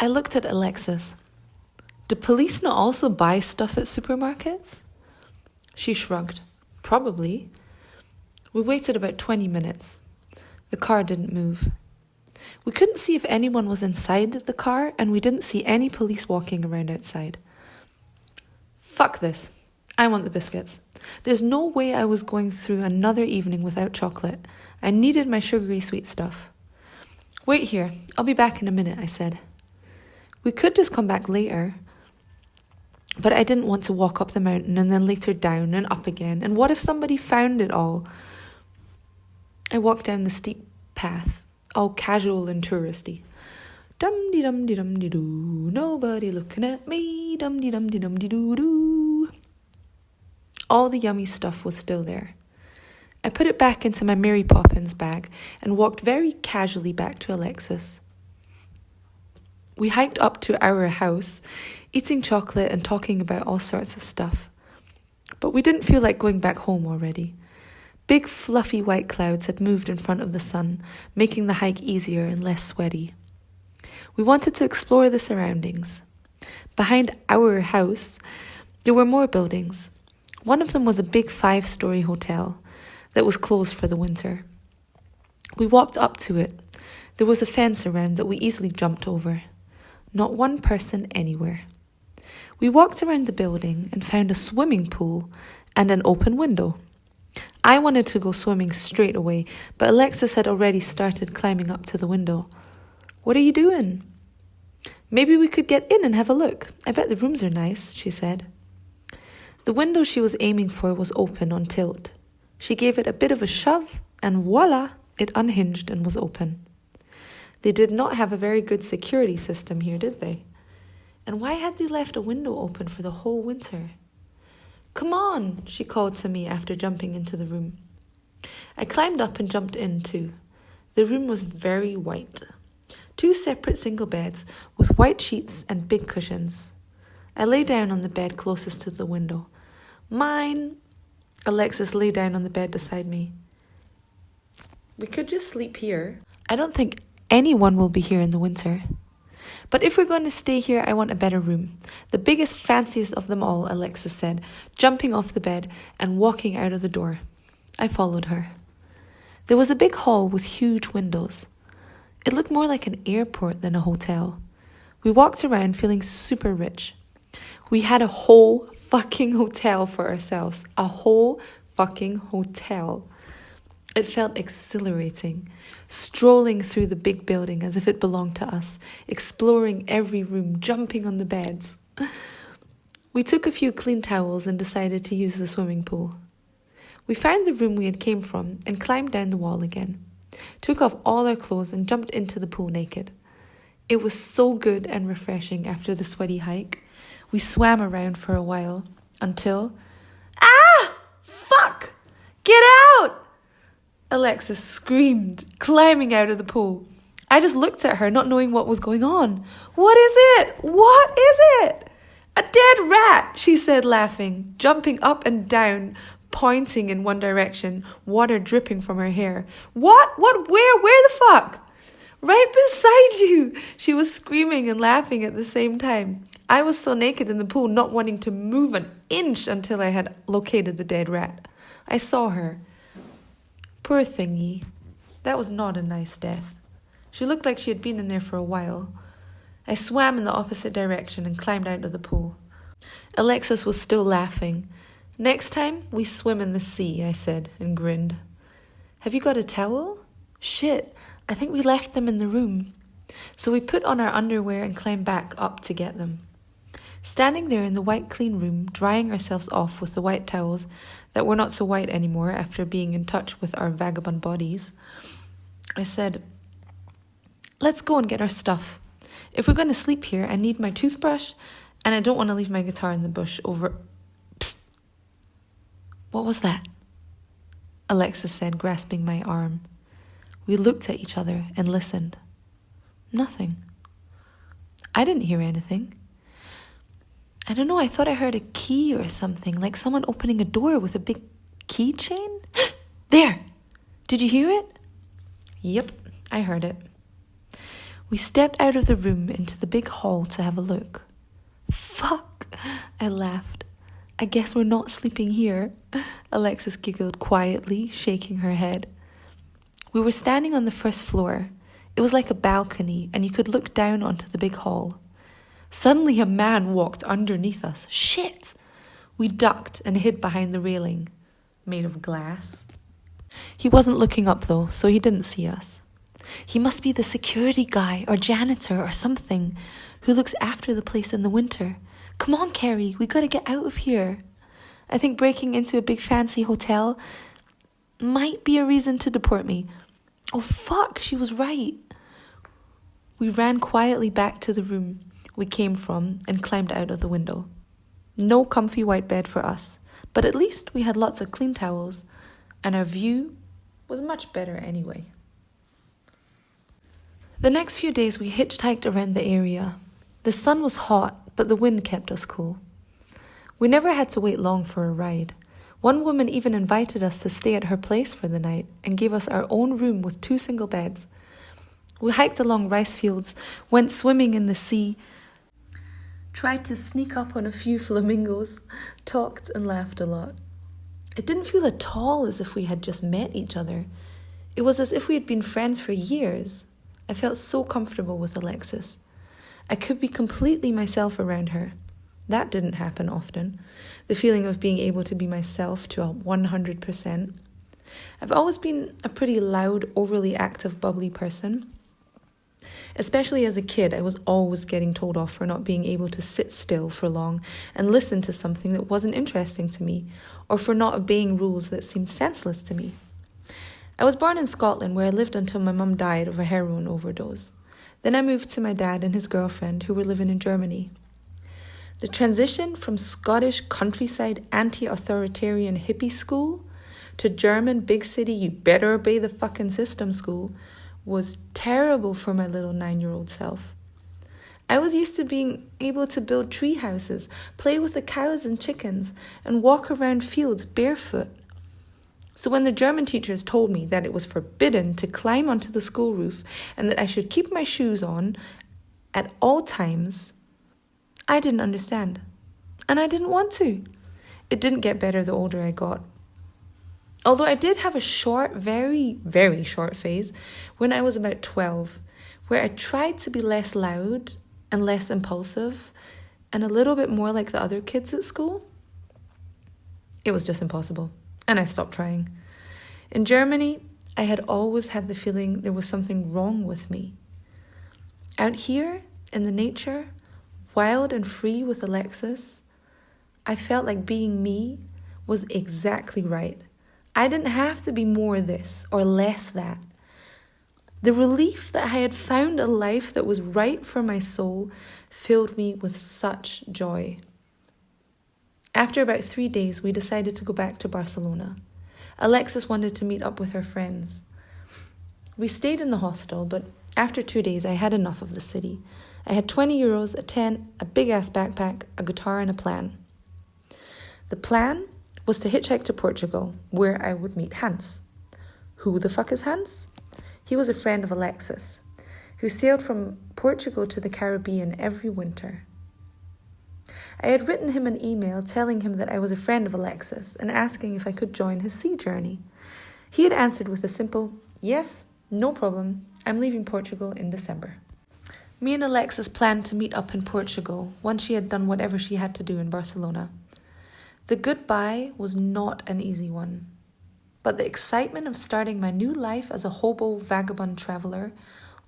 I looked at Alexis. Do police not also buy stuff at supermarkets? She shrugged. Probably. We waited about 20 minutes. The car didn't move. We couldn't see if anyone was inside the car, and we didn't see any police walking around outside. Fuck this. I want the biscuits. There's no way I was going through another evening without chocolate. I needed my sugary sweet stuff. Wait here. I'll be back in a minute, I said. We could just come back later, but I didn't want to walk up the mountain and then later down and up again. And what if somebody found it all? I walked down the steep path, all casual and touristy. Dum-de-dum-de-dum-de-doo, nobody looking at me, dum-de-dum-de-dum-de-doo-doo. All the yummy stuff was still there. I put it back into my Mary Poppins bag and walked very casually back to Alexis. We hiked up to our house, eating chocolate and talking about all sorts of stuff. But we didn't feel like going back home already. Big fluffy white clouds had moved in front of the sun, making the hike easier and less sweaty. We wanted to explore the surroundings. Behind our house, there were more buildings. One of them was a big 5-story hotel that was closed for the winter. We walked up to it. There was a fence around that we easily jumped over. Not one person anywhere. We walked around the building and found a swimming pool and an open window. I wanted to go swimming straight away, but Alexis had already started climbing up to the window. What are you doing? Maybe we could get in and have a look. I bet the rooms are nice, she said. The window she was aiming for was open on tilt. She gave it a bit of a shove, and voila, it unhinged and was open. They did not have a very good security system here, did they? And why had they left a window open for the whole winter? Come on, she called to me after jumping into the room. I climbed up and jumped in too. The room was very white. 2 separate single beds with white sheets and big cushions. I lay down on the bed closest to the window. Mine. Alexis lay down on the bed beside me. We could just sleep here. I don't think anyone will be here in the winter. But if we're going to stay here, I want a better room. The biggest, fanciest of them all, Alexis said, jumping off the bed and walking out of the door. I followed her. There was a big hall with huge windows. It looked more like an airport than a hotel. We walked around feeling super rich. We had a whole fucking hotel for ourselves. A whole fucking hotel. It felt exhilarating, strolling through the big building as if it belonged to us, exploring every room, jumping on the beds. We took a few clean towels and decided to use the swimming pool. We found the room we had came from and climbed down the wall again, took off all our clothes and jumped into the pool naked. It was so good and refreshing after the sweaty hike. We swam around for a while until... Ah! Fuck! Get out! Alexis screamed, climbing out of the pool. I just looked at her, not knowing what was going on. What is it? What is it? A dead rat, she said, laughing, jumping up and down, pointing in one direction, water dripping from her hair. What? Where the fuck? Right beside you, she was screaming and laughing at the same time. I was still naked in the pool, not wanting to move an inch until I had located the dead rat. I saw her. Poor thingy. That was not a nice death. She looked like she had been in there for a while. I swam in the opposite direction and climbed out of the pool. Alexis was still laughing. Next time, we swim in the sea, I said, and grinned. Have you got a towel? Shit, I think we left them in the room. So we put on our underwear and climbed back up to get them. Standing there in the white clean room, drying ourselves off with the white towels that were not so white anymore after being in touch with our vagabond bodies, I said, let's go and get our stuff. If we're going to sleep here, I need my toothbrush and I don't want to leave my guitar in the bush over... Psst! What was that? Alexis said, grasping my arm. We looked at each other and listened. Nothing. I didn't hear anything. I don't know, I thought I heard a key or something, like someone opening a door with a big keychain. There! Did you hear it? Yep, I heard it. We stepped out of the room into the big hall to have a look. Fuck, I laughed. I guess we're not sleeping here. Alexis giggled quietly, shaking her head. We were standing on the first floor. It was like a balcony, and you could look down onto the big hall. Suddenly a man walked underneath us. Shit! We ducked and hid behind the railing, made of glass. He wasn't looking up though, so he didn't see us. He must be the security guy or janitor or something who looks after the place in the winter. Come on, Carrie, we gotta get out of here. I think breaking into a big fancy hotel might be a reason to deport me. Oh fuck, she was right. We ran quietly back to the room we came from and climbed out of the window. No comfy white bed for us, but at least we had lots of clean towels, and our view was much better anyway. The next few days we hitchhiked around the area. The sun was hot, but the wind kept us cool. We never had to wait long for a ride. One woman even invited us to stay at her place for the night and gave us our own room with 2 single beds. We hiked along rice fields, went swimming in the sea, tried to sneak up on a few flamingos, talked and laughed a lot. It didn't feel at all as if we had just met each other. It was as if we had been friends for years. I felt so comfortable with Alexis. I could be completely myself around her. That didn't happen often. The feeling of being able to be myself to 100%. I've always been a pretty loud, overly active, bubbly person. Especially as a kid, I was always getting told off for not being able to sit still for long and listen to something that wasn't interesting to me, or for not obeying rules that seemed senseless to me. I was born in Scotland, where I lived until my mum died of a heroin overdose. Then I moved to my dad and his girlfriend, who were living in Germany. The transition from Scottish countryside anti-authoritarian hippie school to German big city you better obey the fucking system school was terrible for my little 9-year-old self. I was used to being able to build tree houses, play with the cows and chickens, and walk around fields barefoot. So when the German teachers told me that it was forbidden to climb onto the school roof and that I should keep my shoes on at all times, I didn't understand. And I didn't want to. It didn't get better the older I got. Although I did have a short, very, very short phase when I was about 12, where I tried to be less loud and less impulsive and a little bit more like the other kids at school. It was just impossible, and I stopped trying. In Germany, I had always had the feeling there was something wrong with me. Out here, in the nature, wild and free with Alexis, I felt like being me was exactly right. I didn't have to be more this or less that. The relief that I had found a life that was right for my soul filled me with such joy. After about 3 days, we decided to go back to Barcelona. Alexis wanted to meet up with her friends. We stayed in the hostel, but after 2 days, I had enough of the city. I had 20 euros, a tent, a big-ass backpack, a guitar, and a plan. The plan was to hitchhike to Portugal, where I would meet Hans. Who the fuck is Hans? He was a friend of Alexis, who sailed from Portugal to the Caribbean every winter. I had written him an email telling him that I was a friend of Alexis and asking if I could join his sea journey. He had answered with a simple, "Yes, no problem, I'm leaving Portugal in December." Me and Alexis planned to meet up in Portugal once she had done whatever she had to do in Barcelona. The goodbye was not an easy one, but the excitement of starting my new life as a hobo vagabond traveler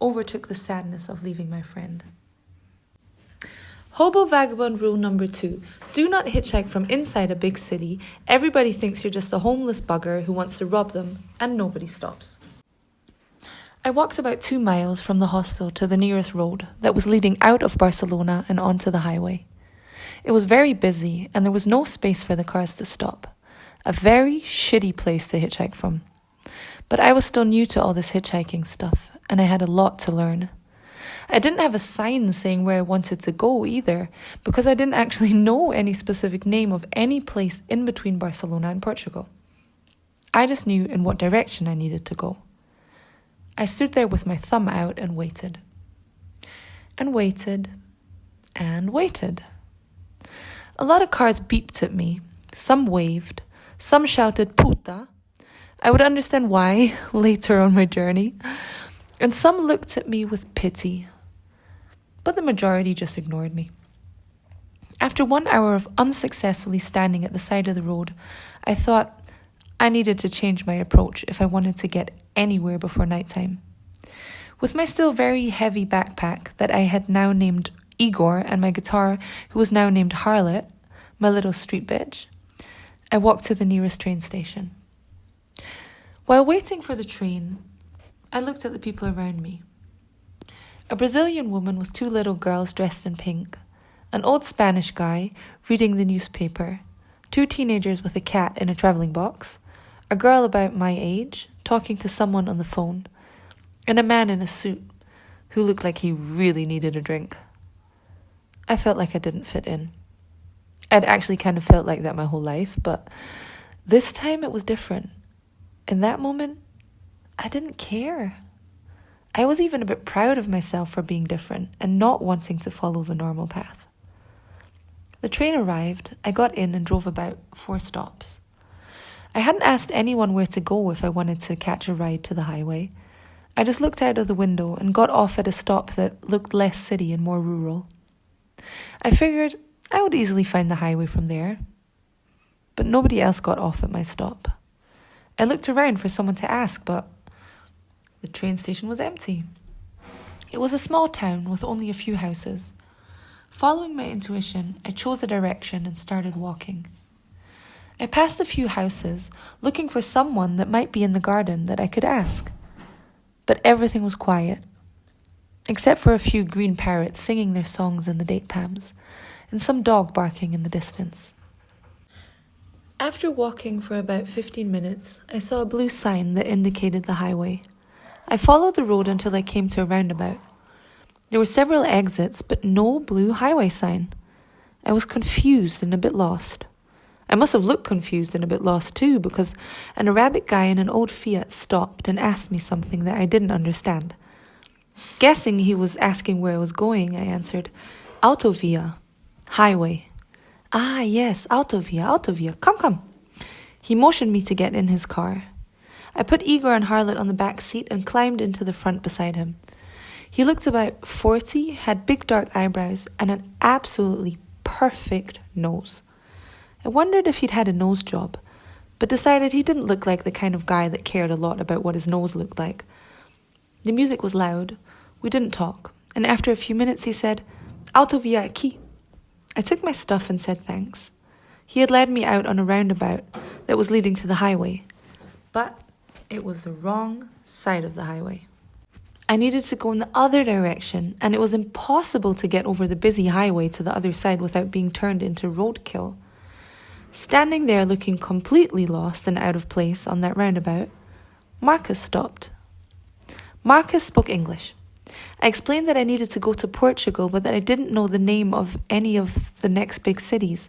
overtook the sadness of leaving my friend. Hobo vagabond rule number 2. Do not hitchhike from inside a big city. Everybody thinks you're just a homeless bugger who wants to rob them, and nobody stops. I walked about 2 miles from the hostel to the nearest road that was leading out of Barcelona and onto the highway. It was very busy, and there was no space for the cars to stop. A very shitty place to hitchhike from. But I was still new to all this hitchhiking stuff, and I had a lot to learn. I didn't have a sign saying where I wanted to go either, because I didn't actually know any specific name of any place in between Barcelona and Portugal. I just knew in what direction I needed to go. I stood there with my thumb out and waited. and waited and waited. A lot of cars beeped at me. Some waved. Some shouted puta. I would understand why later on my journey. And some looked at me with pity. But the majority just ignored me. After 1 hour of unsuccessfully standing at the side of the road, I thought I needed to change my approach if I wanted to get anywhere before nighttime. With my still very heavy backpack that I had now named Igor and my guitar, who was now named Harlot, my little street bitch, I walked to the nearest train station. While waiting for the train, I looked at the people around me. A Brazilian woman with 2 little girls dressed in pink, an old Spanish guy reading the newspaper, 2 teenagers with a cat in a travelling box, a girl about my age talking to someone on the phone, and a man in a suit who looked like he really needed a drink. I felt like I didn't fit in. I'd actually kind of felt like that my whole life, but this time it was different. In that moment, I didn't care. I was even a bit proud of myself for being different and not wanting to follow the normal path. The train arrived, I got in and drove about 4 stops. I hadn't asked anyone where to go if I wanted to catch a ride to the highway. I just looked out of the window and got off at a stop that looked less city and more rural. I figured I would easily find the highway from there. But nobody else got off at my stop. I looked around for someone to ask, but the train station was empty. It was a small town with only a few houses. Following my intuition, I chose a direction and started walking. I passed a few houses, looking for someone that might be in the garden that I could ask. But everything was quiet, except for a few green parrots singing their songs in the date palms, and some dog barking in the distance. After walking for about 15 minutes, I saw a blue sign that indicated the highway. I followed the road until I came to a roundabout. There were several exits, but no blue highway sign. I was confused and a bit lost. I must have looked confused and a bit lost too, because an Arabic guy in an old Fiat stopped and asked me something that I didn't understand. Guessing he was asking where I was going, I answered, "Autovia, highway." "Ah, yes, autovia, come. He motioned me to get in his car. I put Igor and Harlot on the back seat and climbed into the front beside him. He looked about 40, had big dark eyebrows, and an absolutely perfect nose. I wondered if he'd had a nose job, but decided he didn't look like the kind of guy that cared a lot about what his nose looked like. The music was loud, we didn't talk, and after a few minutes he said, "Autovia aqui." I took my stuff and said thanks. He had led me out on a roundabout that was leading to the highway, but it was the wrong side of the highway. I needed to go in the other direction, and it was impossible to get over the busy highway to the other side without being turned into roadkill. Standing there looking completely lost and out of place on that roundabout, Marcus stopped. Marcus spoke English. I explained that I needed to go to Portugal, but that I didn't know the name of any of the next big cities.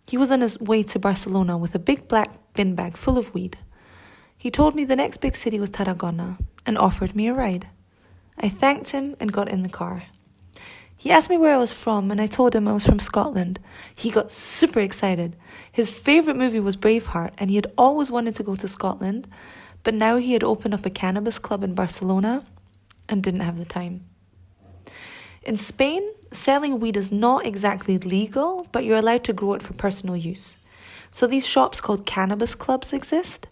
He was on his way to Barcelona with a big black bin bag full of weed. He told me the next big city was Tarragona and offered me a ride. I thanked him and got in the car. He asked me where I was from, and I told him I was from Scotland. He got super excited. His favourite movie was Braveheart, and he had always wanted to go to Scotland, but now he had opened up a cannabis club in Barcelona and didn't have the time. In Spain, selling weed is not exactly legal, but you're allowed to grow it for personal use. So these shops called cannabis clubs exist.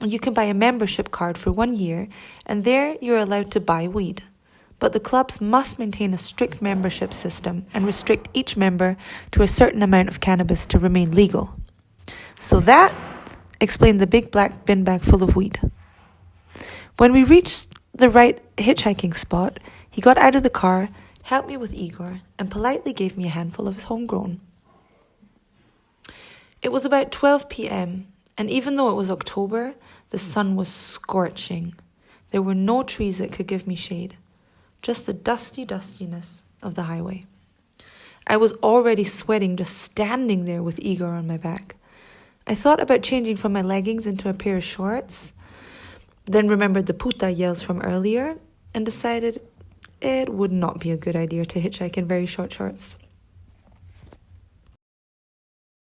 You can buy a membership card for 1 year, and there you're allowed to buy weed. But the clubs must maintain a strict membership system and restrict each member to a certain amount of cannabis to remain legal. So that explained the big black bin bag full of weed. When we reached the right hitchhiking spot, he got out of the car, helped me with Igor, and politely gave me a handful of his homegrown. It was about 12 p.m., and even though it was October, the sun was scorching. There were no trees that could give me shade, just the dustiness of the highway. I was already sweating just standing there with Igor on my back. I thought about changing from my leggings into a pair of shorts, then remembered the puta yells from earlier, and decided it would not be a good idea to hitchhike in very short shorts.